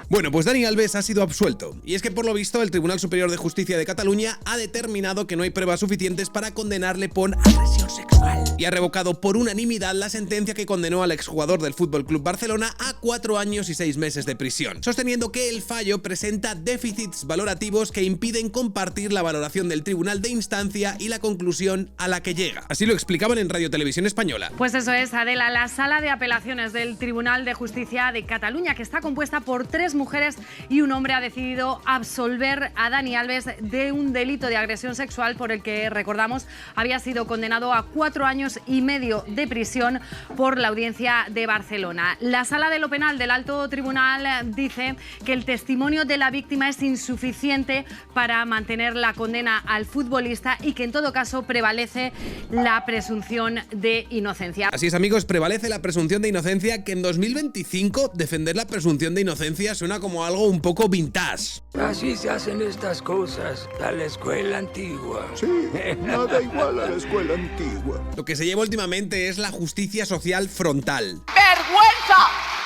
Bueno, pues Dani Alves ha sido absuelto. Y es que por lo visto el Tribunal Superior de Justicia de Cataluña ha determinado que no hay pruebas suficientes para condenarle por agresión sexual. Y ha revocado por unanimidad la sentencia que condenó al exjugador del FC Barcelona a 4 años y 6 meses de prisión, sosteniendo que el fallo presenta déficits valorativos que impiden compartir la valoración del tribunal de instancia y la conclusión a la que llega. Así lo explicaban en Radio Televisión Española. Pues eso es, Adela, la Sala de Apelaciones del Tribunal de Justicia de Cataluña, que está compuesta por 3 mujeres y un hombre, ha decidido absolver a Dani Alves de un delito de agresión sexual por el que, recordamos, había sido condenado a 4 años y medio de prisión por la Audiencia de Barcelona. La Sala de lo Penal del Alto Tribunal dice que el testimonio de la víctima es insuficiente para mantener la condena al futbolista y que en todo caso prevalece la presunción de inocencia. Así es, amigos, prevalece la presunción de inocencia, que en 2025 defender la presunción de inocencia suena como algo un poco vintage. Así se hacen estas cosas, a la escuela antigua. Sí, nada igual a la escuela antigua. Lo que se lleva últimamente es la justicia social frontal. ¡Vergüenza!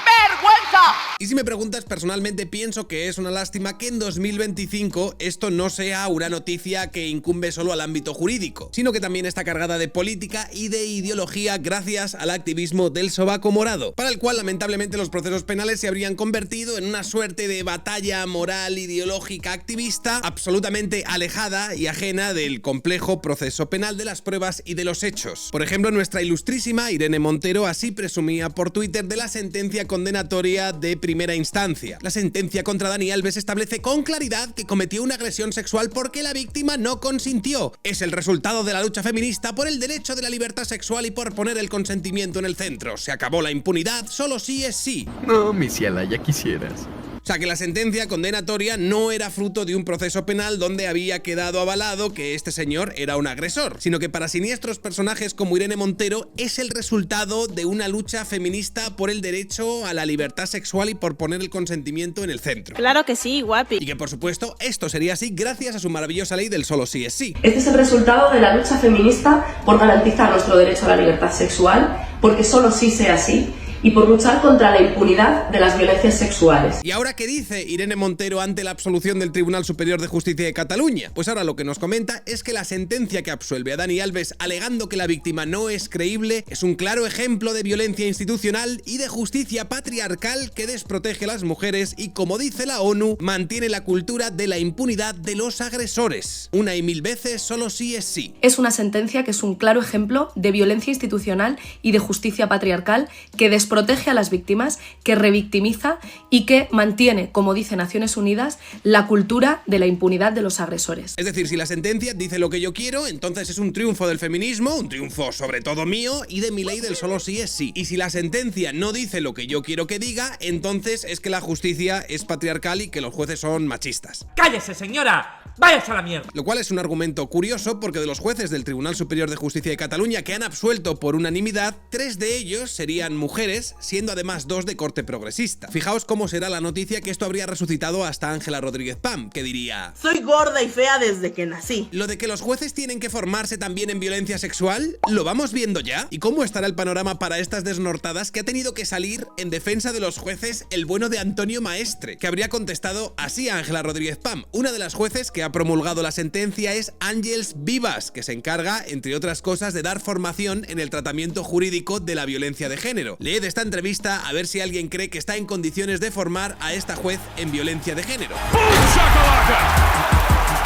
¡Vergüenza! Y si me preguntas, personalmente pienso que es una lástima que en 2025 esto no sea una noticia que incumbe solo al ámbito jurídico, sino que también está cargada de política y de ideología gracias al activismo del sobaco morado, para el cual lamentablemente los procesos penales se habrían convertido en una suerte de batalla moral ideológica activista absolutamente alejada y ajena del complejo proceso penal, de las pruebas y de los hechos. Por ejemplo, nuestra ilustrísima Irene Montero así presumía por Twitter de la sentencia condenatoria de primera instancia. La sentencia contra Dani Alves establece con claridad que cometió una agresión sexual porque la víctima no consintió. Es el resultado de la lucha feminista por el derecho de la libertad sexual y por poner el consentimiento en el centro. Se acabó la impunidad, solo sí es sí. No, mi ciela, ya quisieras. O sea, que la sentencia condenatoria no era fruto de un proceso penal donde había quedado avalado que este señor era un agresor, sino que para siniestros personajes como Irene Montero es el resultado de una lucha feminista por el derecho a la libertad sexual y por poner el consentimiento en el centro. Claro que sí, guapi. Y que por supuesto esto sería así gracias a su maravillosa ley del solo sí es sí. Este es el resultado de la lucha feminista por garantizar nuestro derecho a la libertad sexual, porque solo sí sea así, y por luchar contra la impunidad de las violencias sexuales. ¿Y ahora qué dice Irene Montero ante la absolución del Tribunal Superior de Justicia de Cataluña? Pues ahora lo que nos comenta es que la sentencia que absuelve a Dani Alves alegando que la víctima no es creíble es un claro ejemplo de violencia institucional y de justicia patriarcal que desprotege a las mujeres y, como dice la ONU, mantiene la cultura de la impunidad de los agresores. Una y mil veces solo sí es sí. Es una sentencia que es un claro ejemplo de violencia institucional y de justicia patriarcal que desprotege a las víctimas, que revictimiza y que mantiene, como dice Naciones Unidas, la cultura de la impunidad de los agresores. Es decir, si la sentencia dice lo que yo quiero, entonces es un triunfo del feminismo, un triunfo sobre todo mío y de mi ley del solo sí es sí. Y si la sentencia no dice lo que yo quiero que diga, entonces es que la justicia es patriarcal y que los jueces son machistas. ¡Cállese, señora! ¡Váyase a la mierda! Lo cual es un argumento curioso porque de los jueces del Tribunal Superior de Justicia de Cataluña que han absuelto por unanimidad, 3 de ellos serían mujeres, siendo además 2 de corte progresista. Fijaos cómo será la noticia que esto habría resucitado hasta Ángela Rodríguez Pam, que diría: soy gorda y fea desde que nací. ¿Lo de que los jueces tienen que formarse también en violencia sexual? ¿Lo vamos viendo ya? ¿Y cómo estará el panorama para estas desnortadas que ha tenido que salir en defensa de los jueces el bueno de Antonio Maestre, que habría contestado así a Ángela Rodríguez Pam? Una de las jueces que ha promulgado la sentencia es Àngels Vives, que se encarga, entre otras cosas, de dar formación en el tratamiento jurídico de la violencia de género. Leed esta entrevista a ver si alguien cree que está en condiciones de formar a esta juez en violencia de género.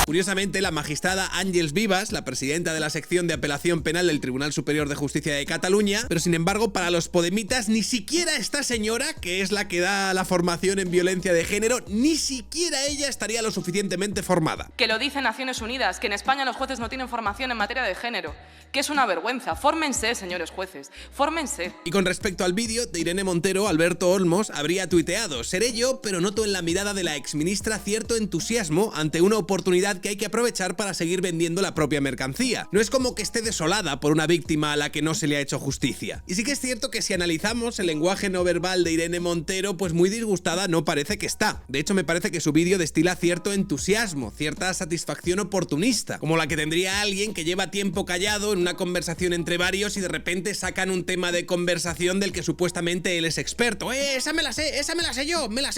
Curiosamente, la magistrada Àngels Vives, la presidenta de la sección de apelación penal del Tribunal Superior de Justicia de Cataluña, pero sin embargo para los podemitas ni siquiera esta señora, que es la que da la formación en violencia de género, ni siquiera ella estaría lo suficientemente formada. Que lo dice Naciones Unidas, que en España los jueces no tienen formación en materia de género, que es una vergüenza. Fórmense, señores jueces, fórmense. Y con respecto al vídeo de Irene Montero, Alberto Olmos habría tuiteado: seré yo, pero noto en la mirada de la exministra cierto entusiasmo ante una oportunidad oportunidad que hay que aprovechar para seguir vendiendo la propia mercancía. No es como que esté desolada por una víctima a la que no se le ha hecho justicia. Y sí que es cierto que si analizamos el lenguaje no verbal de Irene Montero, pues muy disgustada no parece que está. De hecho, me parece que su vídeo destila cierto entusiasmo, cierta satisfacción oportunista, como la que tendría alguien que lleva tiempo callado en una conversación entre varios y de repente sacan un tema de conversación del que supuestamente él es experto. Esa me la sé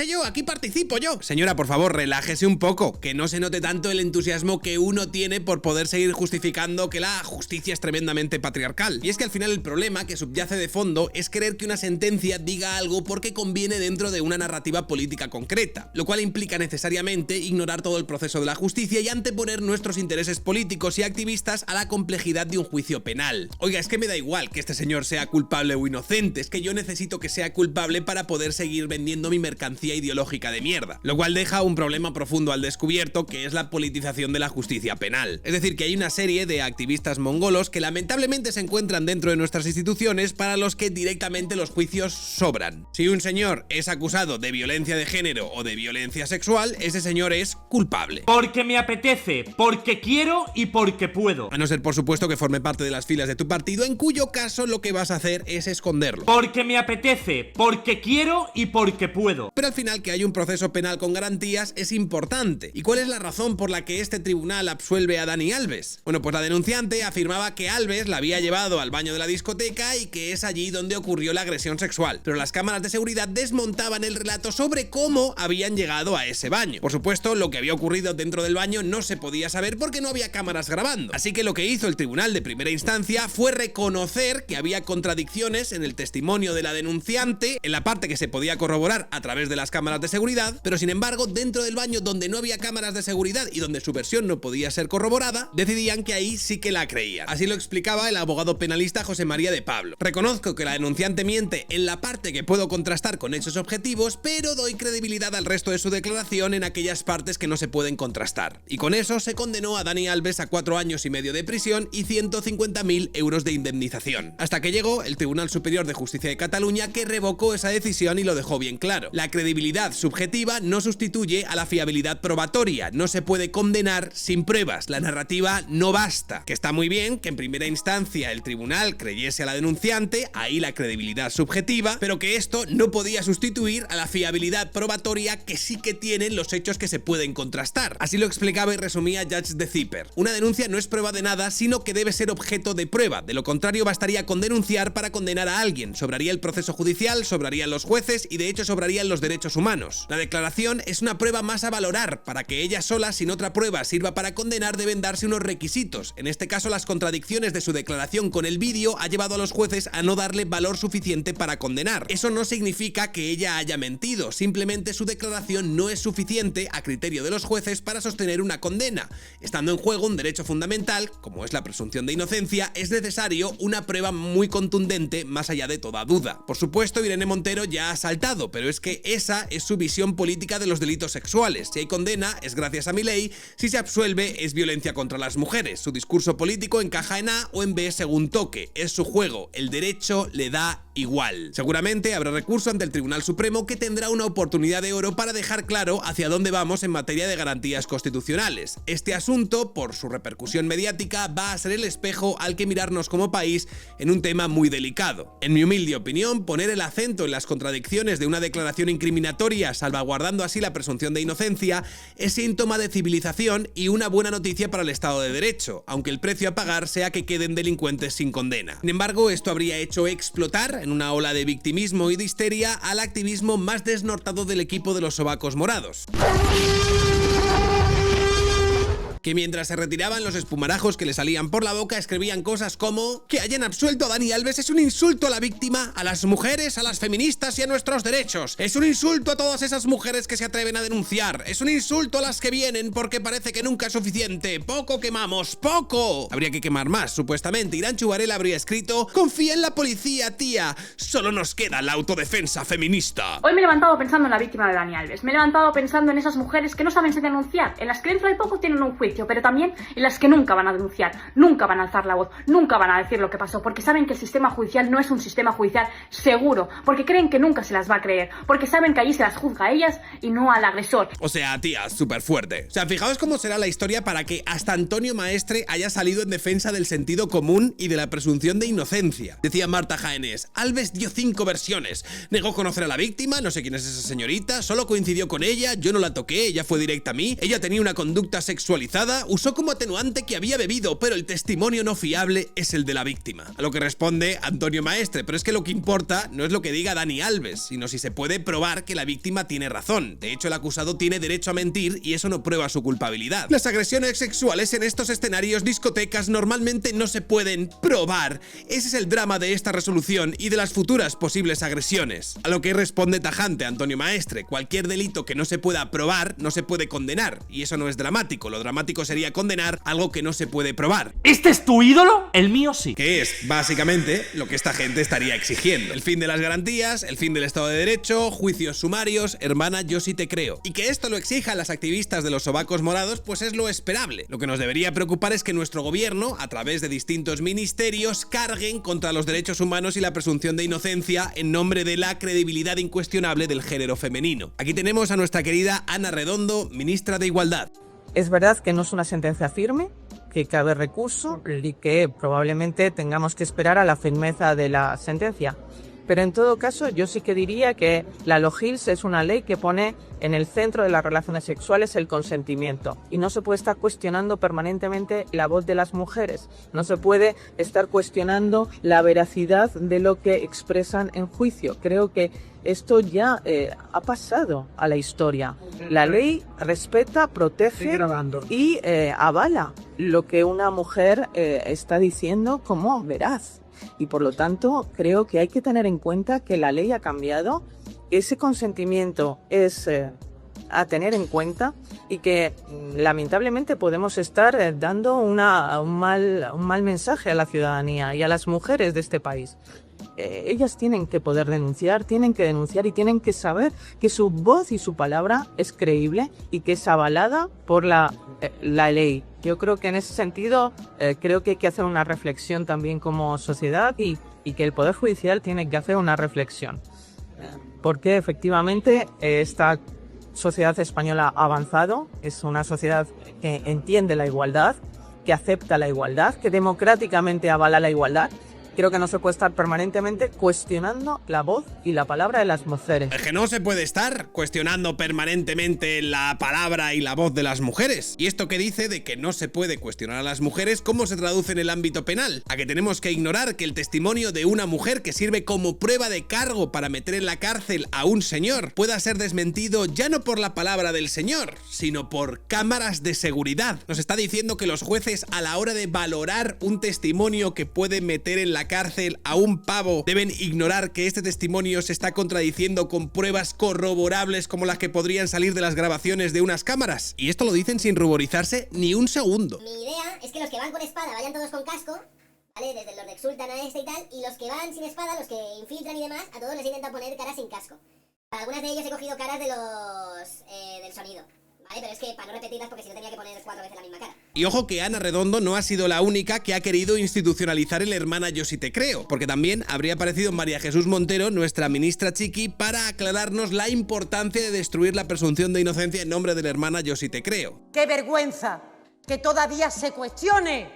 yo, aquí participo yo. Señora, por favor, relájese un poco, que no se note tanto el entusiasmo que uno tiene por poder seguir justificando que la justicia es tremendamente patriarcal. Y es que al final el problema que subyace de fondo es creer que una sentencia diga algo porque conviene dentro de una narrativa política concreta, lo cual implica necesariamente ignorar todo el proceso de la justicia y anteponer nuestros intereses políticos y activistas a la complejidad de un juicio penal. Oiga, es que me da igual que este señor sea culpable o inocente, es que yo necesito que sea culpable para poder seguir vendiendo mi mercancía ideológica de mierda, lo cual deja un problema profundo al descubierto, que es la politización de la justicia penal. Es decir, que hay una serie de activistas mongolos que lamentablemente se encuentran dentro de nuestras instituciones para los que directamente los juicios sobran. Si un señor es acusado de violencia de género o de violencia sexual, ese señor es culpable. Porque me apetece, porque quiero y porque puedo. A no ser, por supuesto, que forme parte de las filas de tu partido, en cuyo caso lo que vas a hacer es esconderlo. Porque me apetece, porque quiero y porque puedo. Pero al final, que hay un proceso penal con garantías es importante. ¿Y cuál es la razón por la que este tribunal absuelve a Dani Alves? Bueno, pues la denunciante afirmaba que Alves la había llevado al baño de la discoteca y que es allí donde ocurrió la agresión sexual. Pero las cámaras de seguridad desmontaban el relato sobre cómo habían llegado a ese baño. Por supuesto, lo que había ocurrido dentro del baño no se podía saber porque no había cámaras grabando. Así que lo que hizo el tribunal de primera instancia fue reconocer que había contradicciones en el testimonio de la denunciante, en la parte que se podía corroborar a través de las cámaras de seguridad, pero sin embargo, dentro del baño donde no había cámaras de seguridad y donde su versión no podía ser corroborada, decidían que ahí sí que la creían. Así lo explicaba el abogado penalista José María de Pablo. Reconozco que la denunciante miente en la parte que puedo contrastar con hechos objetivos, pero doy credibilidad al resto de su declaración en aquellas partes que no se pueden contrastar. Y con eso se condenó a Dani Alves a 4 años y medio de prisión y 150.000 euros de indemnización. Hasta que llegó el Tribunal Superior de Justicia de Cataluña, que revocó esa decisión y lo dejó bien claro. La credibilidad subjetiva no sustituye a la fiabilidad probatoria. No se puede condenar sin pruebas. La narrativa no basta. Que está muy bien que en primera instancia el tribunal creyese a la denunciante, ahí la credibilidad subjetiva, pero que esto no podía sustituir a la fiabilidad probatoria que sí que tienen los hechos que se pueden contrastar. Así lo explicaba y resumía Judge de Zipper. Una denuncia no es prueba de nada, sino que debe ser objeto de prueba. De lo contrario, bastaría con denunciar para condenar a alguien. Sobraría el proceso judicial, sobrarían los jueces y de hecho sobrarían los derechos humanos. La declaración es una prueba más a valorar. Para que ella sola, sin otra prueba, sirva para condenar, deben darse unos requisitos. En este caso, las contradicciones de su declaración con el vídeo ha llevado a los jueces a no darle valor suficiente para condenar. Eso no significa que ella haya mentido, simplemente su declaración no es suficiente a criterio de los jueces para sostener una condena. Estando en juego un derecho fundamental, como es la presunción de inocencia, es necesario una prueba muy contundente más allá de toda duda. Por supuesto, Irene Montero ya ha saltado, pero es que esa es su visión política de los delitos sexuales. Si hay condena, es gracias a Milei; si se absuelve, es violencia contra las mujeres. Su discurso político encaja en A o en B según toque. Es su juego. El derecho le da igual. Seguramente habrá recurso ante el Tribunal Supremo, que tendrá una oportunidad de oro para dejar claro hacia dónde vamos en materia de garantías constitucionales. Este asunto, por su repercusión mediática, va a ser el espejo al que mirarnos como país en un tema muy delicado. En mi humilde opinión, poner el acento en las contradicciones de una declaración incriminatoria, salvaguardando así la presunción de inocencia, es síntoma de civilización y una buena noticia para el Estado de Derecho, aunque el precio a pagar sea que queden delincuentes sin condena. Sin embargo, esto habría hecho explotar, en una ola de victimismo y de histeria, al activismo más desnortado del equipo de los sobacos morados, que mientras se retiraban los espumarajos que le salían por la boca, escribían cosas como: que hayan absuelto a Dani Alves es un insulto a la víctima, a las mujeres, a las feministas y a nuestros derechos. Es un insulto a todas esas mujeres que se atreven a denunciar. Es un insulto a las que vienen porque parece que nunca es suficiente. Poco quemamos, poco. Habría que quemar más, supuestamente. Iranchu Varela habría escrito: confía en la policía, tía. Solo nos queda la autodefensa feminista. Hoy me he levantado pensando en la víctima de Dani Alves. Me he levantado pensando en esas mujeres que no saben si denunciar, en las que dentro de poco tienen un juicio. juicio, pero también en las que nunca van a denunciar, nunca van a alzar la voz, nunca van a decir lo que pasó, porque saben que el sistema judicial no es un sistema judicial seguro, porque creen que nunca se las va a creer, porque saben que allí se las juzga a ellas y no al agresor. O sea, tía, súper fuerte. O sea, fijaos cómo será la historia para que hasta Antonio Maestre haya salido en defensa del sentido común y de la presunción de inocencia. Decía Marta Jaenés: Alves dio 5 versiones. Negó conocer a la víctima, no sé quién es esa señorita, solo coincidió con ella, yo no la toqué, ella fue directa a mí, ella tenía una conducta sexualizada, usó como atenuante que había bebido, pero el testimonio no fiable es el de la víctima. A lo que responde Antonio Maestre: pero es que lo que importa no es lo que diga Dani Alves, sino si se puede probar que la víctima tiene razón. De hecho, el acusado tiene derecho a mentir y eso no prueba su culpabilidad. Las agresiones sexuales en estos escenarios, discotecas, normalmente no se pueden probar. Ese es el drama de esta resolución y de las futuras posibles agresiones. A lo que responde tajante Antonio Maestre: cualquier delito que no se pueda probar no se puede condenar, y eso no es dramático. Lo dramático sería condenar algo que no se puede probar. ¿Este es tu ídolo? El mío sí. Que es, básicamente, lo que esta gente estaría exigiendo. El fin de las garantías, el fin del Estado de Derecho, juicios sumarios, hermana, yo sí te creo. Y que esto lo exijan las activistas de los sobacos morados, pues es lo esperable. Lo que nos debería preocupar es que nuestro gobierno, a través de distintos ministerios, carguen contra los derechos humanos y la presunción de inocencia en nombre de la credibilidad incuestionable del género femenino. Aquí tenemos a nuestra querida Ana Redondo, ministra de Igualdad. Es verdad que no es una sentencia firme, que cabe recurso y que probablemente tengamos que esperar a la firmeza de la sentencia. Pero en todo caso, yo sí que diría que la LOGILS es una ley que pone en el centro de las relaciones sexuales el consentimiento. Y no se puede estar cuestionando permanentemente la voz de las mujeres. No se puede estar cuestionando la veracidad de lo que expresan en juicio. Creo que esto ya ha pasado a la historia. La ley respeta, protege y avala lo que una mujer está diciendo como veraz. Y por lo tanto, creo que hay que tener en cuenta que la ley ha cambiado, que ese consentimiento es a tener en cuenta y que lamentablemente podemos estar dando un mal mensaje a la ciudadanía y a las mujeres de este país. Ellas tienen que poder denunciar, tienen que denunciar y tienen que saber que su voz y su palabra es creíble y que es avalada por la ley. Yo creo que en ese sentido creo que hay que hacer una reflexión también como sociedad y que el Poder Judicial tiene que hacer una reflexión. Porque efectivamente esta sociedad española ha avanzado, es una sociedad que entiende la igualdad, que acepta la igualdad, que democráticamente avala la igualdad. Creo que no se puede estar permanentemente cuestionando la voz y la palabra de las mujeres. Es que no se puede estar cuestionando permanentemente la palabra y la voz de las mujeres. Y esto que dice de que no se puede cuestionar a las mujeres, ¿cómo se traduce en el ámbito penal? A que tenemos que ignorar que el testimonio de una mujer que sirve como prueba de cargo para meter en la cárcel a un señor pueda ser desmentido ya no por la palabra del señor, sino por cámaras de seguridad. Nos está diciendo que los jueces, a la hora de valorar un testimonio que puede meter en la cárcel a un pavo, deben ignorar que este testimonio se está contradiciendo con pruebas corroborables como las que podrían salir de las grabaciones de unas cámaras. Y esto lo dicen sin ruborizarse ni un segundo. Mi idea es que los que van con espada vayan todos con casco, ¿vale? Desde los Rex Sultan a este y tal, y los que van sin espada, los que infiltran y demás, a todos les intenta poner caras sin casco. Para algunas de ellos he cogido caras de los del sonido. Vale, pero es que para no repetirlas, porque si no tenía que poner 4 veces la misma cara. Y ojo que Ana Redondo no ha sido la única que ha querido institucionalizar el hermana yo sí te creo, porque también habría aparecido María Jesús Montero, nuestra ministra chiqui, para aclararnos la importancia de destruir la presunción de inocencia en nombre del hermana yo sí te creo. ¡Qué vergüenza que todavía se cuestione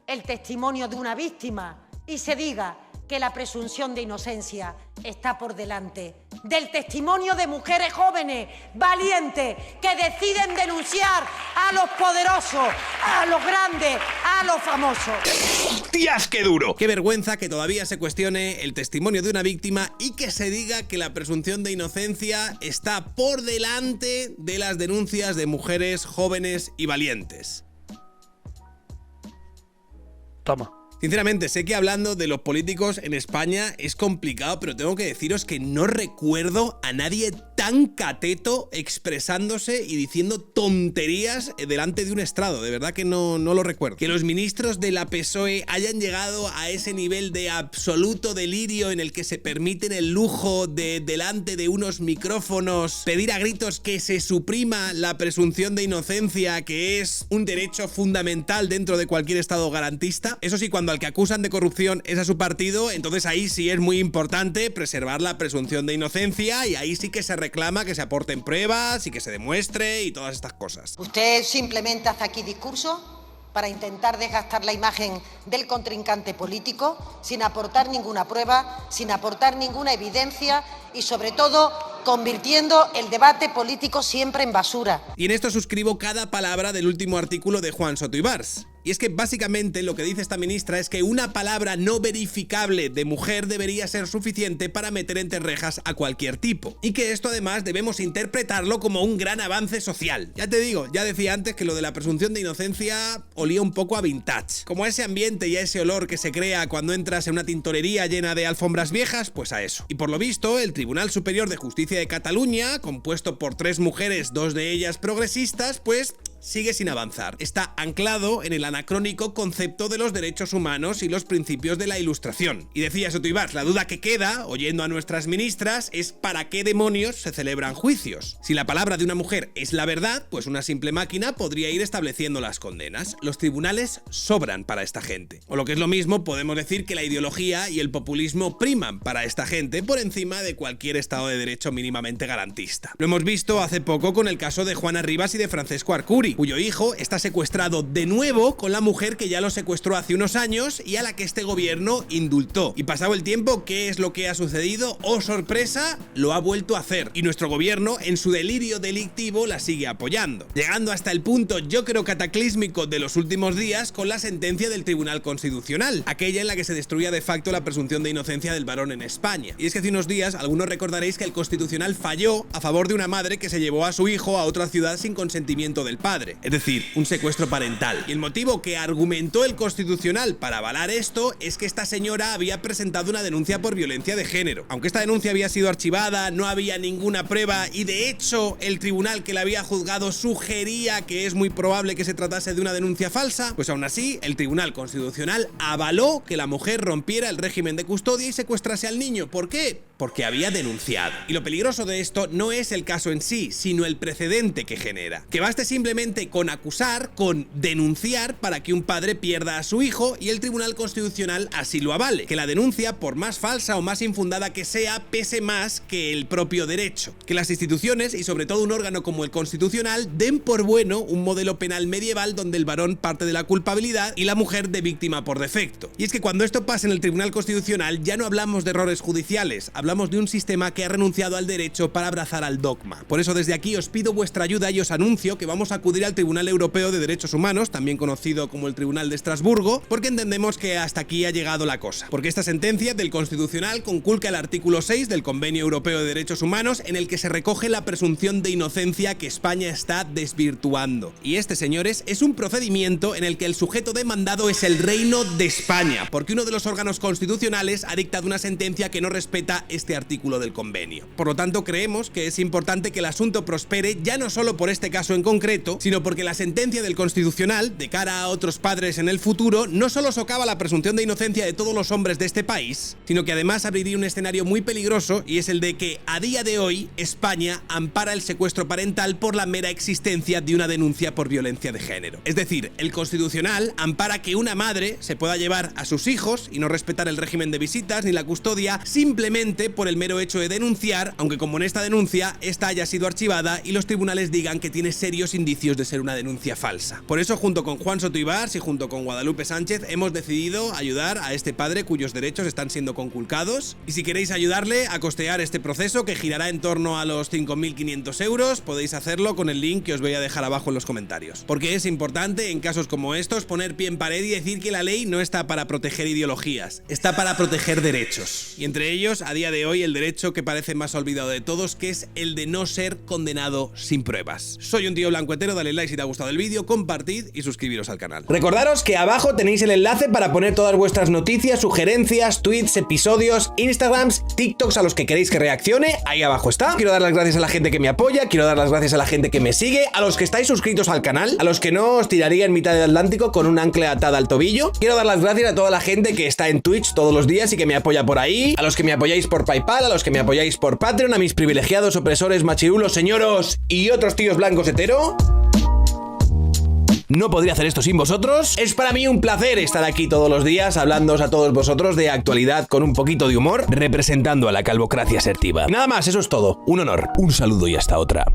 el testimonio de una víctima y se diga que la presunción de inocencia está por delante del testimonio de mujeres jóvenes, valientes, que deciden denunciar a los poderosos, a los grandes, a los famosos. ¡Tías, qué duro! Qué vergüenza que todavía se cuestione el testimonio de una víctima y que se diga que la presunción de inocencia está por delante de las denuncias de mujeres jóvenes y valientes. Toma. Sinceramente, sé que hablando de los políticos en España es complicado, pero tengo que deciros que no recuerdo a nadie tan tan cateto expresándose y diciendo tonterías delante de un estrado? De verdad que no lo recuerdo. Que los ministros de la PSOE hayan llegado a ese nivel de absoluto delirio en el que se permiten el lujo de, delante de unos micrófonos, pedir a gritos que se suprima la presunción de inocencia, que es un derecho fundamental dentro de cualquier estado garantista. Eso sí, cuando al que acusan de corrupción es a su partido, entonces ahí sí es muy importante preservar la presunción de inocencia y ahí sí que se reclama que se aporten pruebas y que se demuestre y todas estas cosas. Usted simplemente hace aquí discurso para intentar desgastar la imagen del contrincante político sin aportar ninguna prueba, sin aportar ninguna evidencia y sobre todo convirtiendo el debate político siempre en basura. Y en esto suscribo cada palabra del último artículo de Juan Soto Ibars. Y es que básicamente lo que dice esta ministra es que una palabra no verificable de mujer debería ser suficiente para meter entre rejas a cualquier tipo. Y que esto además debemos interpretarlo como un gran avance social. Ya te digo, ya decía antes que lo de la presunción de inocencia olía un poco a vintage. Como a ese ambiente y a ese olor que se crea cuando entras en una tintorería llena de alfombras viejas, pues a eso. Y por lo visto, el Tribunal Superior de Justicia de Cataluña, compuesto por 3 mujeres, 2 de ellas progresistas, pues sigue sin avanzar. Está anclado en el anacrónico concepto de los derechos humanos y los principios de la Ilustración. Y decía Soto Ibars, la duda que queda, oyendo a nuestras ministras, es ¿para qué demonios se celebran juicios? Si la palabra de una mujer es la verdad, pues una simple máquina podría ir estableciendo las condenas. Los tribunales sobran para esta gente. O lo que es lo mismo, podemos decir que la ideología y el populismo priman para esta gente por encima de cualquier estado de derecho mínimamente garantista. Lo hemos visto hace poco con el caso de Juana Rivas y de Francesco Arcuri, cuyo hijo está secuestrado de nuevo con la mujer que ya lo secuestró hace unos años y a la que este gobierno indultó. Y pasado el tiempo, ¿qué es lo que ha sucedido? ¡Oh, sorpresa! Lo ha vuelto a hacer. Y nuestro gobierno, en su delirio delictivo, la sigue apoyando. Llegando hasta el punto, yo creo, cataclísmico de los últimos días con la sentencia del Tribunal Constitucional, aquella en la que se destruía de facto la presunción de inocencia del varón en España. Y es que hace unos días, algunos recordaréis que el Constitucional falló a favor de una madre que se llevó a su hijo a otra ciudad sin consentimiento del padre. Es decir, un secuestro parental. Y el motivo que argumentó el Constitucional para avalar esto es que esta señora había presentado una denuncia por violencia de género. Aunque esta denuncia había sido archivada, no había ninguna prueba y de hecho el tribunal que la había juzgado sugería que es muy probable que se tratase de una denuncia falsa, pues aún así el Tribunal Constitucional avaló que la mujer rompiera el régimen de custodia y secuestrase al niño. ¿Por qué? Porque había denunciado. Y lo peligroso de esto no es el caso en sí, sino el precedente que genera. Que baste simplemente con acusar, con denunciar para que un padre pierda a su hijo y el Tribunal Constitucional así lo avale. Que la denuncia, por más falsa o más infundada que sea, pese más que el propio derecho. Que las instituciones, y sobre todo un órgano como el Constitucional, den por bueno un modelo penal medieval donde el varón parte de la culpabilidad y la mujer de víctima por defecto. Y es que cuando esto pasa en el Tribunal Constitucional ya no hablamos de errores judiciales, hablamos de un sistema que ha renunciado al derecho para abrazar al dogma. Por eso desde aquí os pido vuestra ayuda y os anuncio que vamos a acudir al Tribunal Europeo de Derechos Humanos, también conocido como el Tribunal de Estrasburgo, porque entendemos que hasta aquí ha llegado la cosa. Porque esta sentencia del Constitucional conculca el artículo 6 del Convenio Europeo de Derechos Humanos, en el que se recoge la presunción de inocencia que España está desvirtuando. Y este, señores, es un procedimiento en el que el sujeto demandado es el Reino de España, porque uno de los órganos constitucionales ha dictado una sentencia que no respeta este artículo del convenio. Por lo tanto, creemos que es importante que el asunto prospere ya no solo por este caso en concreto, sino porque la sentencia del Constitucional, de cara a otros padres en el futuro, no solo socava la presunción de inocencia de todos los hombres de este país, sino que además abriría un escenario muy peligroso, y es el de que a día de hoy España ampara el secuestro parental por la mera existencia de una denuncia por violencia de género. Es decir, el Constitucional ampara que una madre se pueda llevar a sus hijos y no respetar el régimen de visitas ni la custodia simplemente por el mero hecho de denunciar, aunque como en esta denuncia esta haya sido archivada y los tribunales digan que tiene serios indicios de ser una denuncia falsa. Por eso, junto con Juan Soto Ibars y junto con Guadalupe Sánchez, hemos decidido ayudar a este padre cuyos derechos están siendo conculcados. Y si queréis ayudarle a costear este proceso, que girará en torno a los 5.500 euros, podéis hacerlo con el link que os voy a dejar abajo en los comentarios. Porque es importante, en casos como estos, poner pie en pared y decir que la ley no está para proteger ideologías, está para proteger derechos. Y entre ellos, a día de hoy, el derecho que parece más olvidado de todos, que es el de no ser condenado sin pruebas. Soy un tío blancuetero, dale dale like si te ha gustado el vídeo, compartid y suscribiros al canal. Recordaros que abajo tenéis el enlace para poner todas vuestras noticias, sugerencias, tweets, episodios, Instagrams, TikToks a los que queréis que reaccione, ahí abajo está. Quiero dar las gracias a la gente que me apoya, quiero dar las gracias a la gente que me sigue, a los que estáis suscritos al canal, a los que no os tiraría en mitad del Atlántico con un ancla atada al tobillo. Quiero dar las gracias a toda la gente que está en Twitch todos los días y que me apoya por ahí, a los que me apoyáis por PayPal, a los que me apoyáis por Patreon, a mis privilegiados opresores machirulos, señoros y otros tíos blancos hetero. No podría hacer esto sin vosotros. Es para mí un placer estar aquí todos los días hablándoos a todos vosotros de actualidad con un poquito de humor, representando a la calvocracia asertiva. Nada más, eso es todo. Un honor, un saludo y hasta otra.